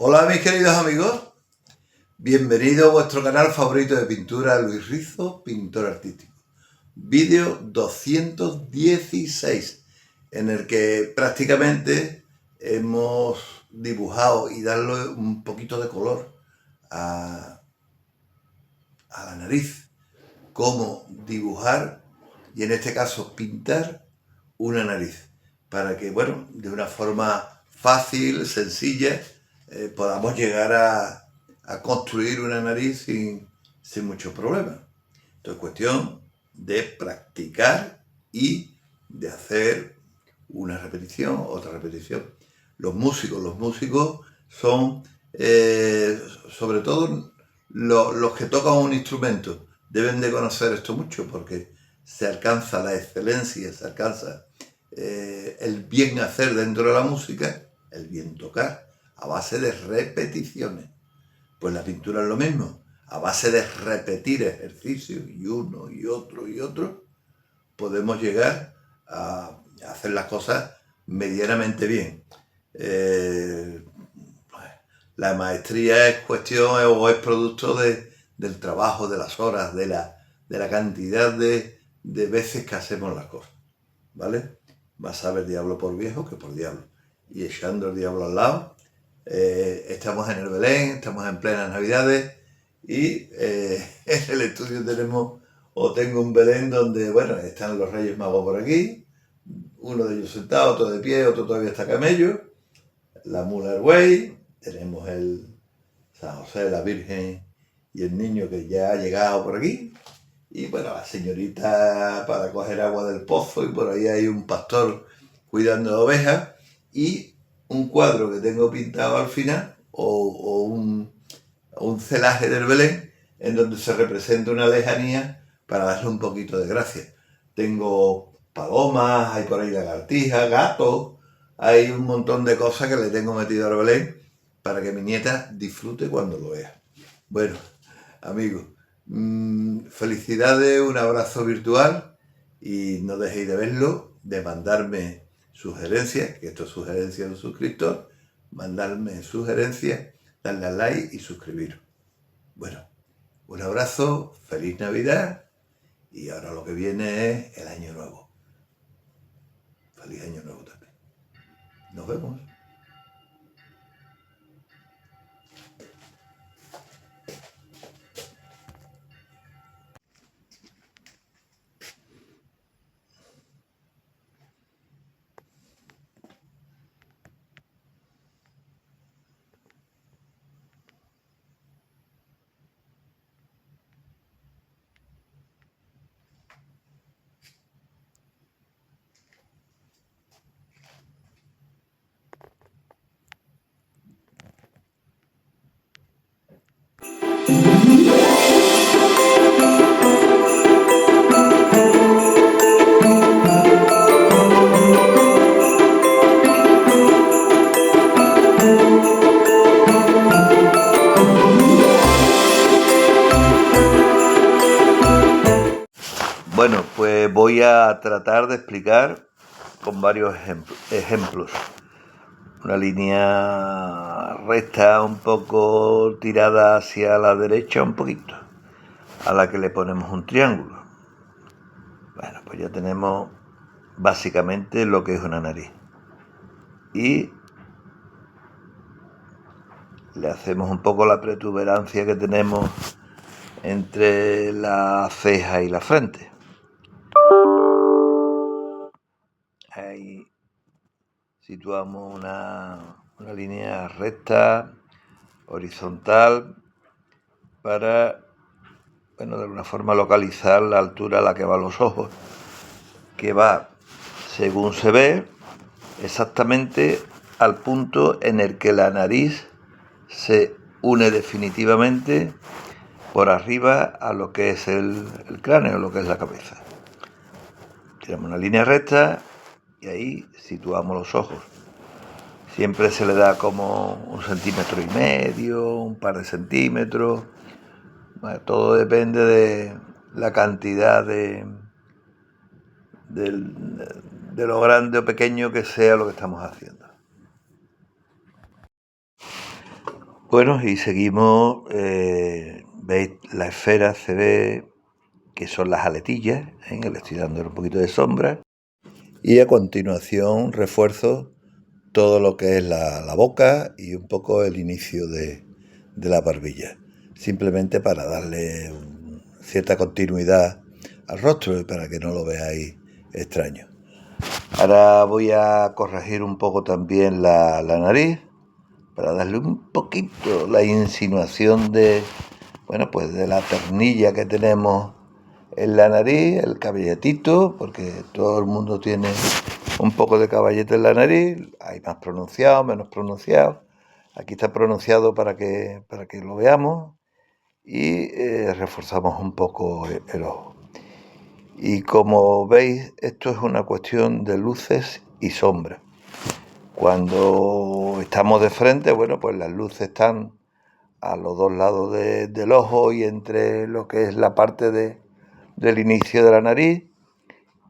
Hola mis queridos amigos, bienvenido a vuestro canal favorito de pintura, Luis Rizo, pintor artístico. Vídeo 216, en el que prácticamente hemos dibujado y darle un poquito de color a la nariz. Cómo dibujar y en este caso pintar una nariz, para que, bueno, de una forma fácil, sencilla, podamos llegar a construir una nariz sin muchos problemas. Entonces, cuestión de practicar y de hacer una repetición, otra repetición. Los músicos son, sobre todo los que tocan un instrumento, deben de conocer esto mucho porque se alcanza la excelencia, se alcanza el bien hacer dentro de la música, el bien tocar, a base de repeticiones. Pues la pintura es lo mismo, a base de repetir ejercicios y uno y otro, podemos llegar a hacer las cosas medianamente bien. La maestría es cuestión o es producto del trabajo, de las horas, de la cantidad de veces que hacemos las cosas, ¿vale? Más sabe el diablo por viejo que por diablo. Y echando el diablo al lado, estamos en el Belén, estamos en plenas Navidades y en el estudio tengo un Belén donde, bueno, están los Reyes Magos por aquí, uno de ellos sentado, otro de pie, otro todavía está a camello, la mula del buey, tenemos el San José, la Virgen y el niño que ya ha llegado por aquí. Y bueno, la señorita para coger agua del pozo y por ahí hay un pastor cuidando de ovejas y un cuadro que tengo pintado al final o un celaje del Belén en donde se representa una lejanía para darle un poquito de gracia. Tengo palomas, hay por ahí lagartijas, gatos, hay un montón de cosas que le tengo metido al Belén para que mi nieta disfrute cuando lo vea. Bueno, amigos, felicidades, un abrazo virtual y no dejéis de verlo, de mandarme sugerencias, que esto es sugerencia de un suscriptor, mandarme sugerencias, darle a like y suscribiros. Bueno, un abrazo, feliz Navidad y ahora lo que viene es el Año Nuevo. Feliz Año Nuevo también. Nos vemos. Bueno, pues voy a tratar de explicar con varios ejemplos. Una línea recta un poco tirada hacia la derecha un poquito, a la que le ponemos un triángulo. Bueno, pues ya tenemos básicamente lo que es una nariz. Y le hacemos un poco la protuberancia que tenemos entre la ceja y la frente. Ahí situamos una línea recta, horizontal, para, bueno, de alguna forma localizar la altura a la que van los ojos, que va, según se ve, exactamente al punto en el que la nariz se une definitivamente por arriba a lo que es el cráneo, lo que es la cabeza. Tiramos una línea recta y ahí situamos los ojos. Siempre se le da como 1,5 centímetros, un par de centímetros. Bueno, todo depende de la cantidad de lo grande o pequeño que sea lo que estamos haciendo. Bueno, y seguimos, veis la esfera, se ve que son las aletillas, le estoy dando un poquito de sombra. Y a continuación refuerzo todo lo que es la boca y un poco el inicio de la barbilla, simplemente para darle cierta continuidad al rostro y para que no lo veáis extraño. Ahora voy a corregir un poco también la nariz, para darle un poquito la insinuación de, bueno, pues de la ternilla que tenemos en la nariz, el caballetito, porque todo el mundo tiene un poco de caballete en la nariz, hay más pronunciado, menos pronunciado. Aquí está pronunciado para que lo veamos y reforzamos un poco el ojo. Y como veis, esto es una cuestión de luces y sombras. Cuando estamos de frente, bueno, pues las luces están a los dos lados del ojo y entre lo que es la parte del inicio de la nariz.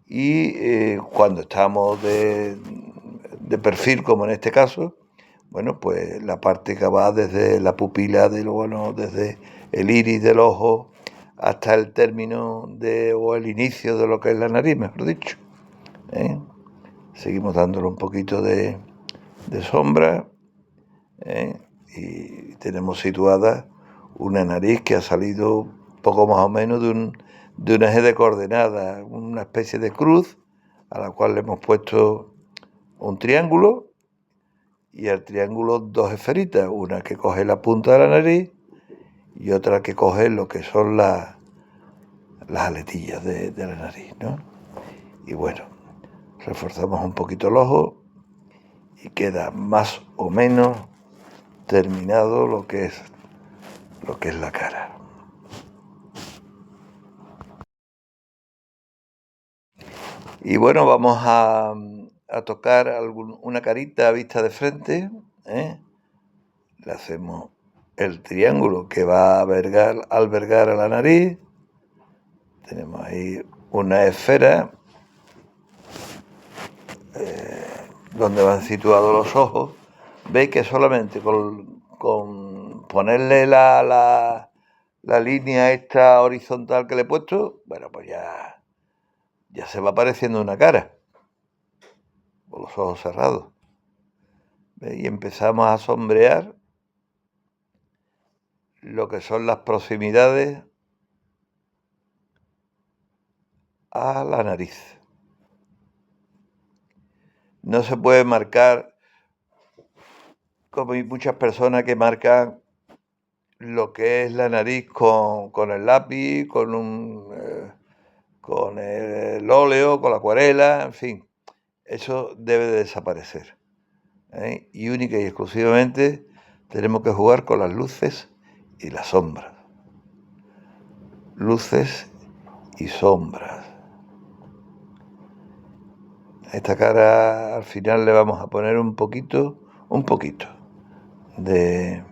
Y cuando estamos de perfil, como en este caso, bueno, pues la parte que va desde la pupila desde el iris del ojo hasta el término o el inicio de lo que es la nariz, mejor dicho. Seguimos dándole un poquito de sombra, y tenemos situada una nariz que ha salido poco más o menos de un eje de coordenadas, una especie de cruz a la cual le hemos puesto un triángulo y al triángulo dos esferitas, una que coge la punta de la nariz y otra que coge lo que son las aletillas de la nariz, ¿no? Y bueno, reforzamos un poquito el ojo y queda más o menos terminado lo que es la cara. Y bueno, vamos a tocar una carita vista de frente, Le hacemos el triángulo que va a albergar a la nariz. Tenemos ahí una esfera donde van situados los ojos. Veis que solamente con ponerle la línea esta horizontal que le he puesto, bueno, pues ya se va apareciendo una cara, con los ojos cerrados. ¿Veis? Y empezamos a sombrear lo que son las proximidades a la nariz. No se puede marcar, como hay muchas personas que marcan lo que es la nariz con el lápiz, con el óleo, con la acuarela, en fin. Eso debe de desaparecer. Y única y exclusivamente tenemos que jugar con las luces y las sombras. Luces y sombras. A esta cara al final le vamos a poner un poquito de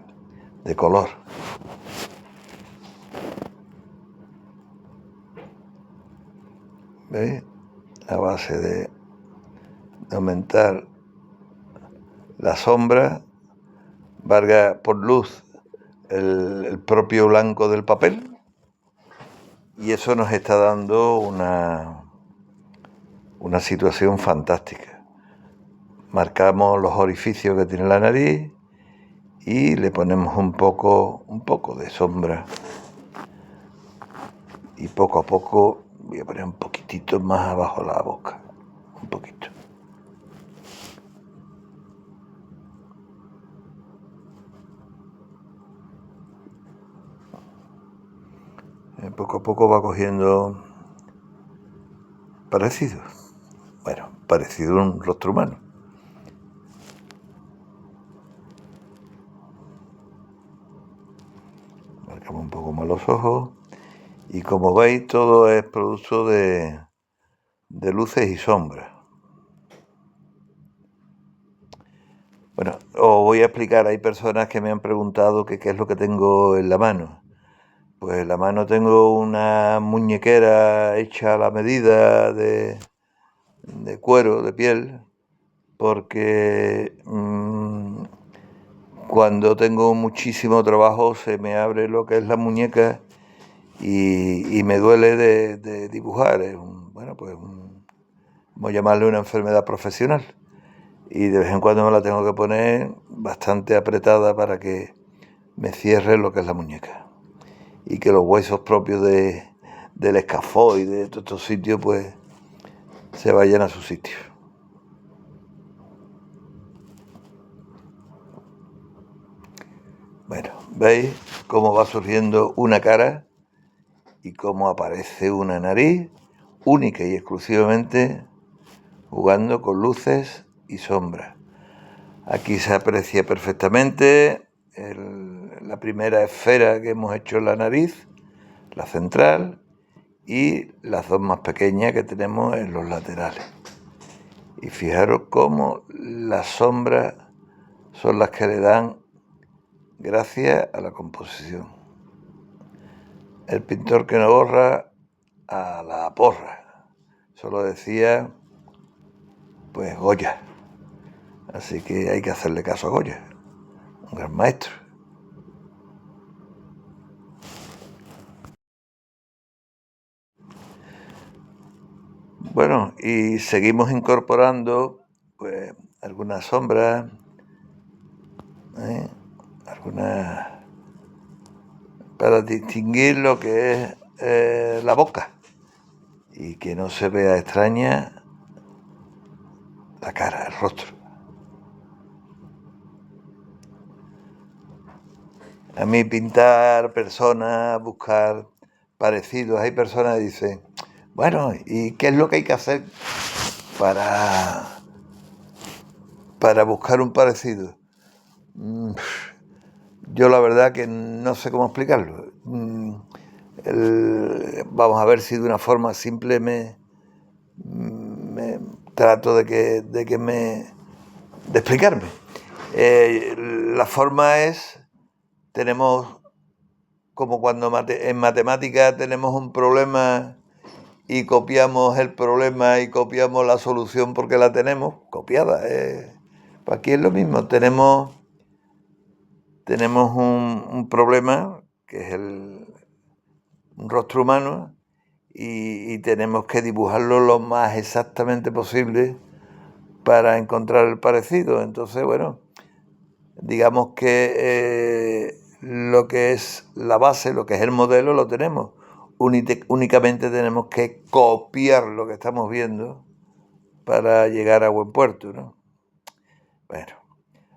color. ¿Veis? A base de aumentar la sombra, valga por luz el propio blanco del papel, y eso nos está dando una situación fantástica. Marcamos los orificios que tiene la nariz y le ponemos un poco de sombra, y poco a poco voy a poner un poquitito más abajo la boca, un poquito. Poco a poco va cogiendo parecido a un rostro humano. Marcamos un poco más los ojos y, como veis, todo es producto de luces y sombras. Bueno, os voy a explicar, hay personas que me han preguntado qué es lo que tengo en la mano. Pues en la mano tengo una muñequera hecha a la medida de cuero, de piel, porque cuando tengo muchísimo trabajo se me abre lo que es la muñeca y me duele de dibujar. Es vamos a llamarle una enfermedad profesional. Y de vez en cuando me la tengo que poner bastante apretada para que me cierre lo que es la muñeca. Y que los huesos propios del escafoide y de todos estos sitios pues se vayan a su sitio. Bueno, ¿veis cómo va surgiendo una cara y cómo aparece una nariz única y exclusivamente jugando con luces y sombras? Aquí se aprecia perfectamente la primera esfera que hemos hecho en la nariz, la central, y las dos más pequeñas que tenemos en los laterales. Y fijaros cómo las sombras son las que le dan gracias a la composición. El pintor que no borra a la porra. Eso lo decía pues Goya. Así que hay que hacerle caso a Goya, un gran maestro. Bueno, y seguimos incorporando pues algunas sombras, algunas para distinguir lo que es la boca y que no se vea extraña la cara, el rostro. A mí pintar personas, buscar parecidos, hay personas que dicen, bueno, ¿y qué es lo que hay que hacer para buscar un parecido? Yo la verdad que no sé cómo explicarlo. Vamos a ver si de una forma simple me trato de explicarme. La forma es, tenemos como cuando en matemática tenemos un problema y copiamos el problema y copiamos la solución porque la tenemos copiada. Pues aquí es lo mismo, tenemos un problema que es un rostro humano y tenemos que dibujarlo lo más exactamente posible para encontrar el parecido. Entonces, bueno, digamos que lo que es la base, lo que es el modelo, lo tenemos. Únicamente tenemos que copiar lo que estamos viendo para llegar a buen puerto, ¿no? Bueno,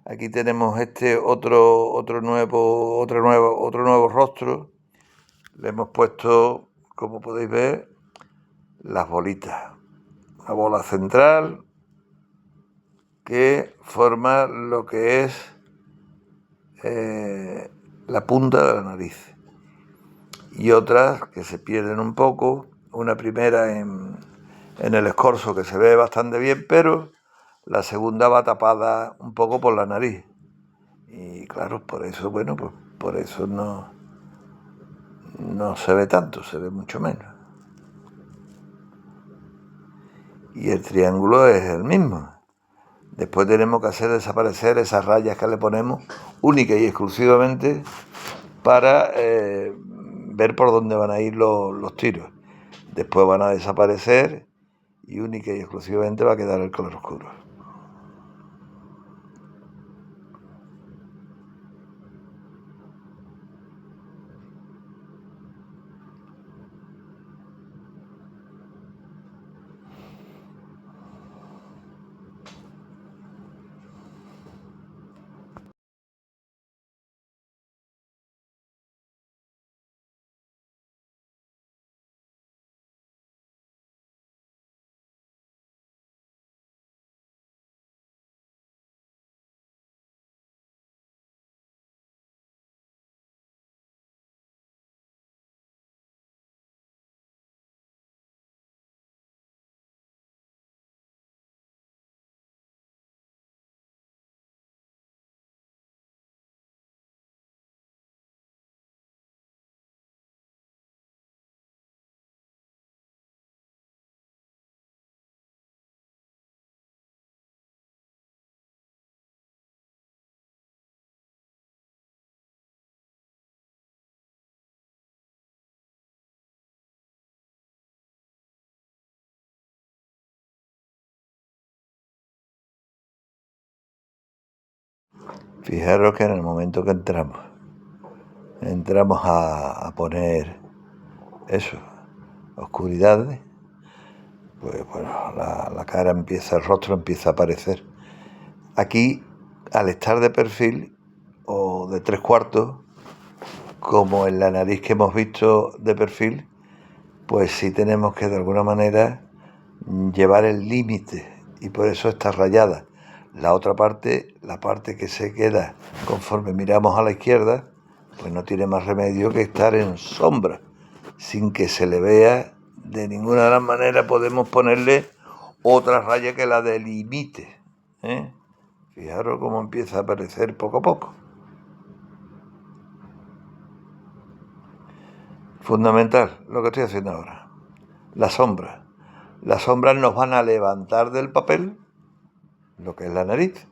aquí tenemos otro nuevo rostro. Le hemos puesto, como podéis ver, las bolitas. Una bola central que forma lo que es la punta de la nariz. Y otras que se pierden un poco. Una primera en el escorzo que se ve bastante bien, pero la segunda va tapada un poco por la nariz. Y claro, por eso, bueno, pues por eso no se ve tanto, se ve mucho menos. Y el triángulo es el mismo. Después tenemos que hacer desaparecer esas rayas que le ponemos única y exclusivamente para ver por dónde van a ir los tiros. Después van a desaparecer y única y exclusivamente va a quedar el color oscuro. Fijaros que en el momento que entramos a poner eso, oscuridad, pues bueno, la cara empieza, el rostro empieza a aparecer. Aquí, al estar de perfil o de 3/4, como en la nariz que hemos visto de perfil, pues sí tenemos que de alguna manera llevar el límite, y por eso está rayada. La otra parte, la parte que se queda conforme miramos a la izquierda, pues no tiene más remedio que estar en sombra, sin que se le vea de ninguna de las maneras. Podemos ponerle otra raya que la delimite, ¿eh? Fijaros cómo empieza a aparecer poco a poco. Fundamental lo que estoy haciendo ahora. Las sombras. Las sombras nos van a levantar del papel lo que es la nariz.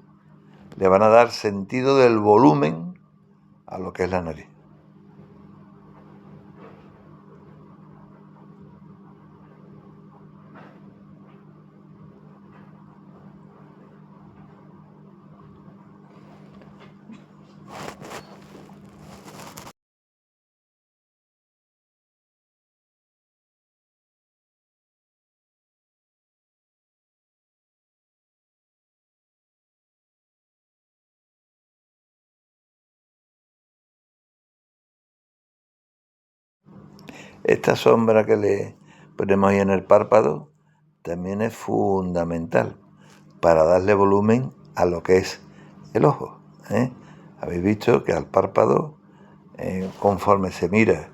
Le van a dar sentido del volumen a lo que es la nariz. Esta sombra que le ponemos ahí en el párpado también es fundamental para darle volumen a lo que es el ojo, ¿eh? Habéis visto que al párpado, conforme se mira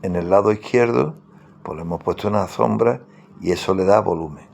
en el lado izquierdo, pues le hemos puesto una sombra y eso le da volumen.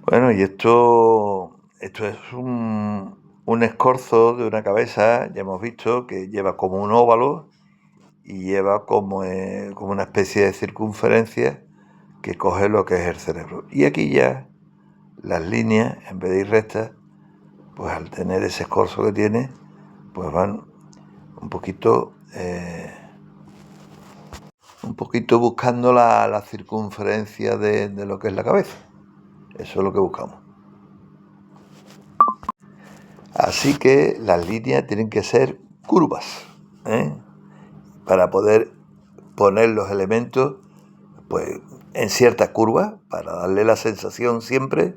Bueno, y esto es un escorzo de una cabeza. Ya hemos visto que lleva como un óvalo y lleva como una especie de circunferencia que coge lo que es el cerebro. Y aquí ya las líneas, en vez de ir rectas, pues al tener ese escorzo que tiene, pues van un poquito buscando la circunferencia de lo que es la cabeza. Eso es lo que buscamos. Así que las líneas tienen que ser curvas, ¿eh? Para poder poner los elementos pues en ciertas curvas, para darle la sensación siempre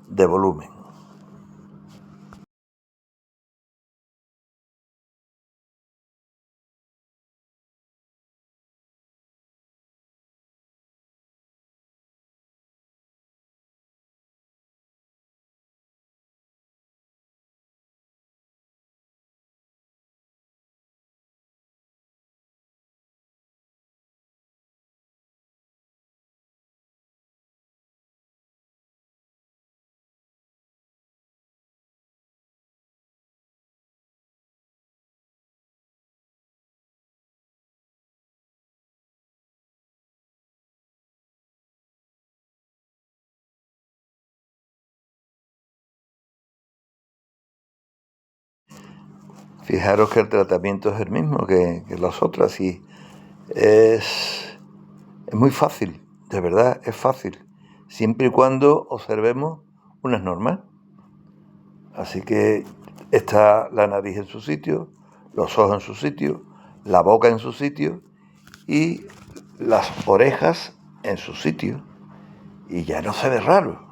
de volumen. Fijaros que el tratamiento es el mismo que las otras y es muy fácil, de verdad es fácil, siempre y cuando observemos unas normas. Así que está la nariz en su sitio, los ojos en su sitio, la boca en su sitio y las orejas en su sitio. Y ya no se ve raro.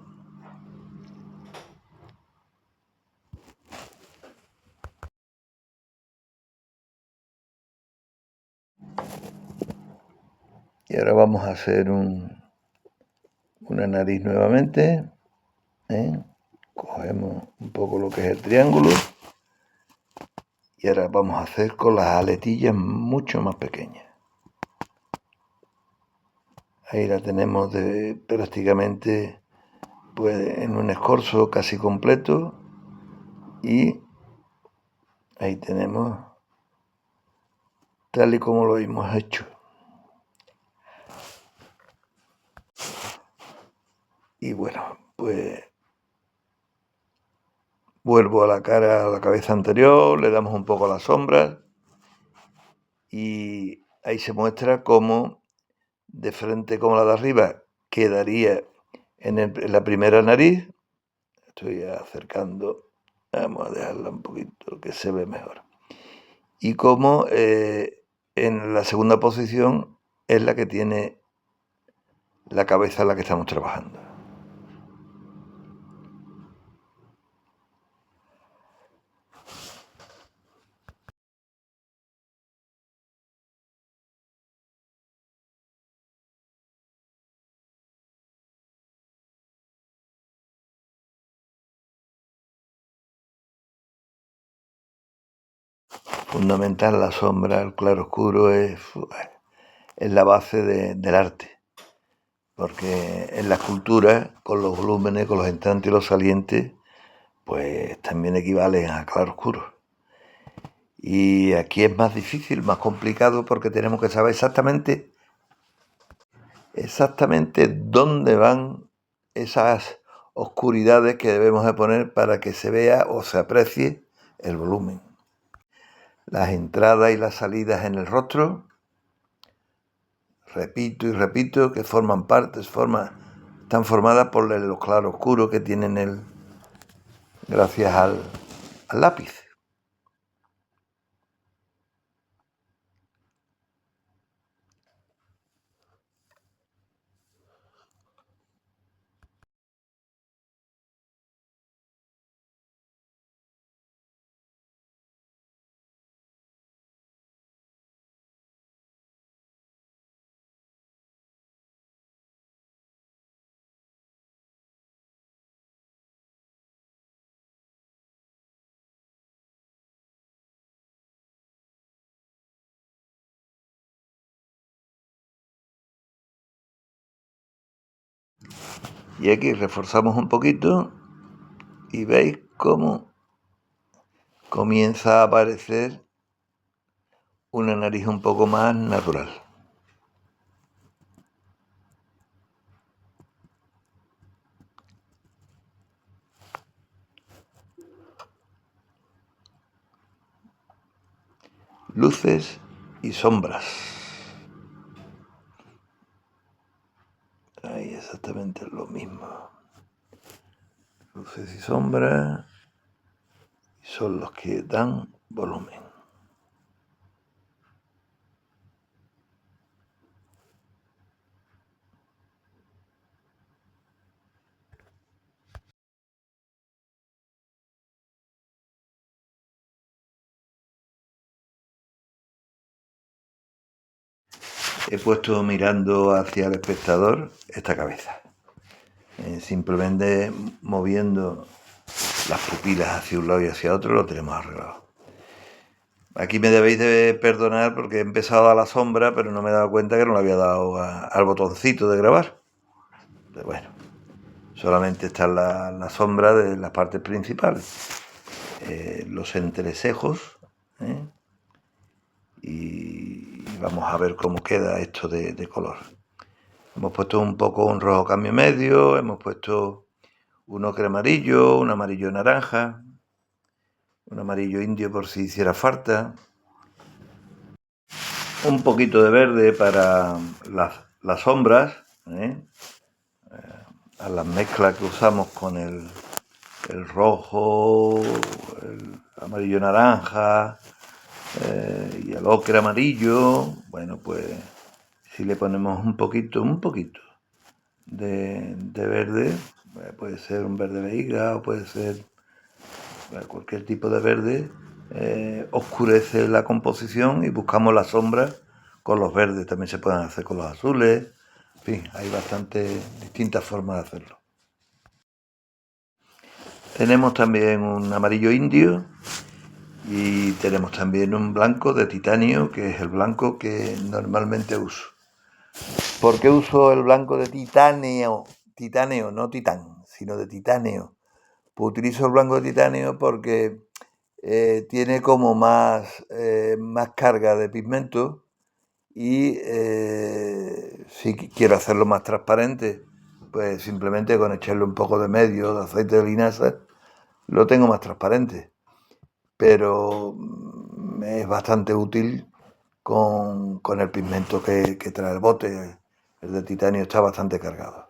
Y ahora vamos a hacer una nariz nuevamente. Cogemos un poco lo que es el triángulo. Y ahora vamos a hacer con las aletillas mucho más pequeñas. Ahí la tenemos prácticamente pues, en un escorzo casi completo. Y ahí tenemos tal y como lo hemos hecho. Y bueno, pues vuelvo a la cabeza anterior, le damos un poco a las sombras y ahí se muestra cómo de frente como la de arriba quedaría en la primera nariz. Estoy acercando, vamos a dejarla un poquito que se ve mejor. Y cómo en la segunda posición es la que tiene la cabeza en la que estamos trabajando. Fundamental la sombra, el claroscuro es la base del arte, porque en la escultura, con los volúmenes, con los entrantes y los salientes, pues también equivalen a claroscuro. Y aquí es más difícil, más complicado, porque tenemos que saber exactamente dónde van esas oscuridades que debemos de poner para que se vea o se aprecie el volumen. Las entradas y las salidas en el rostro, repito y repito, que forman partes, están formadas por los claroscuros que tienen gracias al lápiz. Y aquí reforzamos un poquito y veis cómo comienza a aparecer una nariz un poco más natural. Luces y sombras. Ahí exactamente lo mismo. Luces y sombras son los que dan volumen. He puesto mirando hacia el espectador esta cabeza. Simplemente moviendo las pupilas hacia un lado y hacia otro lo tenemos arreglado. Aquí me debéis de perdonar porque he empezado a la sombra, pero no me he dado cuenta que no le había dado al botoncito de grabar. Pero bueno, solamente está la sombra de las partes principales. Los entrecejos. Y vamos a ver cómo queda esto de color. Hemos puesto un poco un rojo cambio medio, hemos puesto un ocre amarillo, un amarillo naranja, un amarillo indio por si hiciera falta, un poquito de verde para las sombras, a las mezclas que usamos con el rojo, el amarillo naranja y el ocre amarillo. Bueno, pues si le ponemos un poquito de verde, puede ser un verde veiga o puede ser cualquier tipo de verde, oscurece la composición y buscamos la sombra con los verdes, también se pueden hacer con los azules. En fin, hay bastantes distintas formas de hacerlo. Tenemos también un amarillo indio y tenemos también un blanco de titanio, que es el blanco que normalmente uso. ¿Por qué uso el blanco de titanio? Titanio, no titán, sino de titanio. Pues utilizo el blanco de titanio porque tiene como más carga de pigmento y si quiero hacerlo más transparente, pues simplemente con echarle un poco de medio de aceite de linaza lo tengo más transparente. Pero es bastante útil con el pigmento que trae el bote. El de titanio está bastante cargado.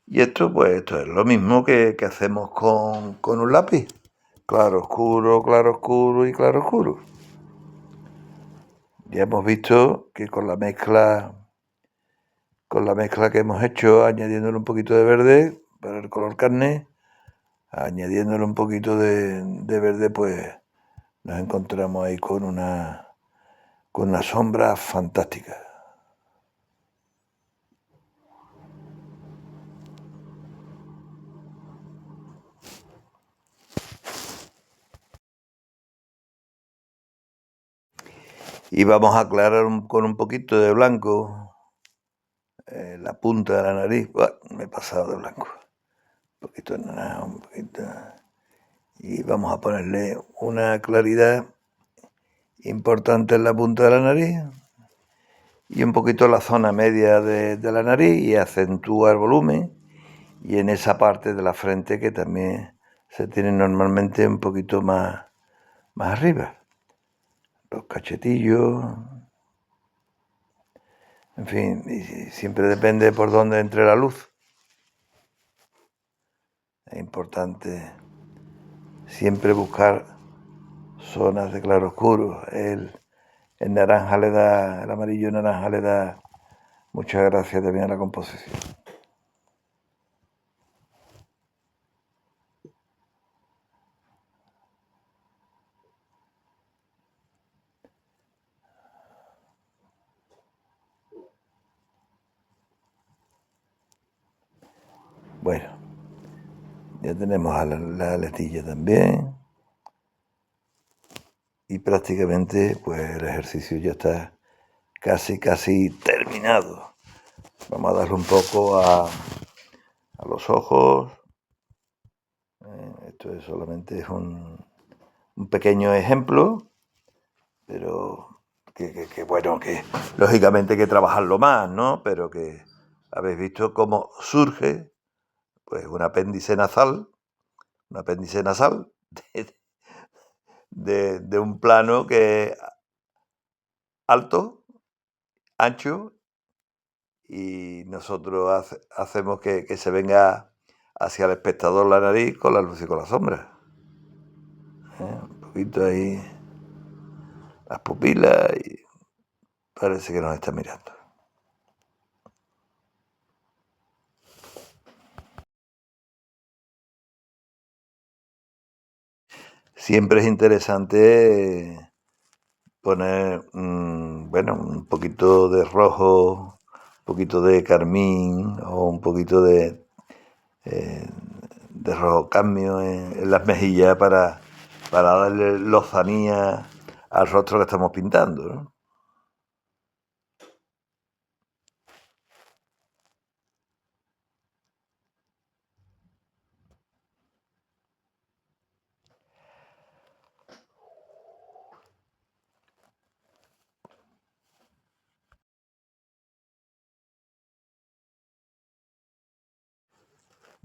Y esto es lo mismo que hacemos con un lápiz. Claro oscuro y claro oscuro. Ya hemos visto que con la mezcla que hemos hecho, añadiéndole un poquito de verde para el color carne, añadiéndole un poquito de verde, pues nos encontramos ahí con una sombra fantástica. Y vamos a aclarar con un poquito de blanco la punta de la nariz. Me he pasado de blanco. Un poquito de naranja, un poquito. Y vamos a ponerle una claridad importante en la punta de la nariz y un poquito en la zona media de la nariz, y acentúa el volumen, y en esa parte de la frente que también se tiene normalmente un poquito más arriba. Los cachetillos, en fin, y siempre depende por dónde entre la luz. Es importante siempre buscar zonas de claroscuro. El naranja le da, el amarillo naranja le da muchas gracias también a la composición. Bueno, ya tenemos a la aletilla también. Y prácticamente pues el ejercicio ya está casi terminado. Vamos a darle un poco a los ojos. Esto solamente es un pequeño ejemplo, pero que bueno, que lógicamente hay que trabajarlo más, ¿no? Pero que habéis visto cómo surge pues un apéndice nasal de un plano que es alto, ancho, y nosotros hacemos que se venga hacia el espectador la nariz con la luz y con la sombra. Un poquito ahí las pupilas, y parece que nos está mirando. Siempre es interesante poner, un poquito de rojo, un poquito de carmín o un poquito de rojo cadmio en las mejillas para darle lozanía al rostro que estamos pintando, ¿no?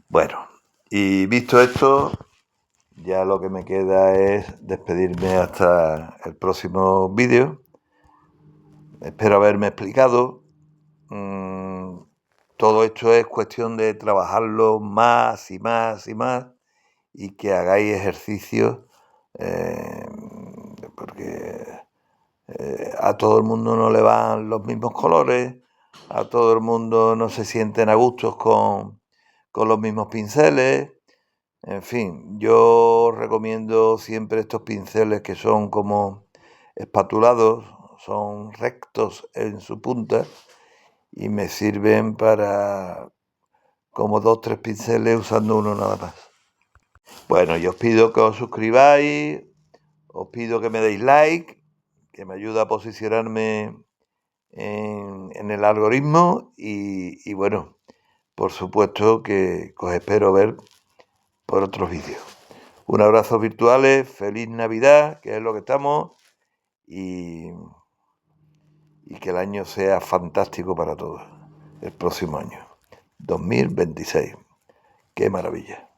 Bueno, y visto esto, ya lo que me queda es despedirme hasta el próximo vídeo. Espero haberme explicado. Todo esto es cuestión de trabajarlo más y más y más, y que hagáis ejercicios, porque a todo el mundo no le van los mismos colores, a todo el mundo no se sienten a gustos con los mismos pinceles. En fin, yo recomiendo siempre estos pinceles que son como espatulados, son rectos en su punta y me sirven para como 2-3 pinceles usando uno nada más. Bueno, yo os pido que os suscribáis, os pido que me deis like, que me ayuda a posicionarme en el algoritmo y bueno, por supuesto que os espero ver por otros vídeos. Un abrazo virtuales, feliz Navidad, que es lo que estamos, y que el año sea fantástico para todos, el próximo año, 2026. ¡Qué maravilla!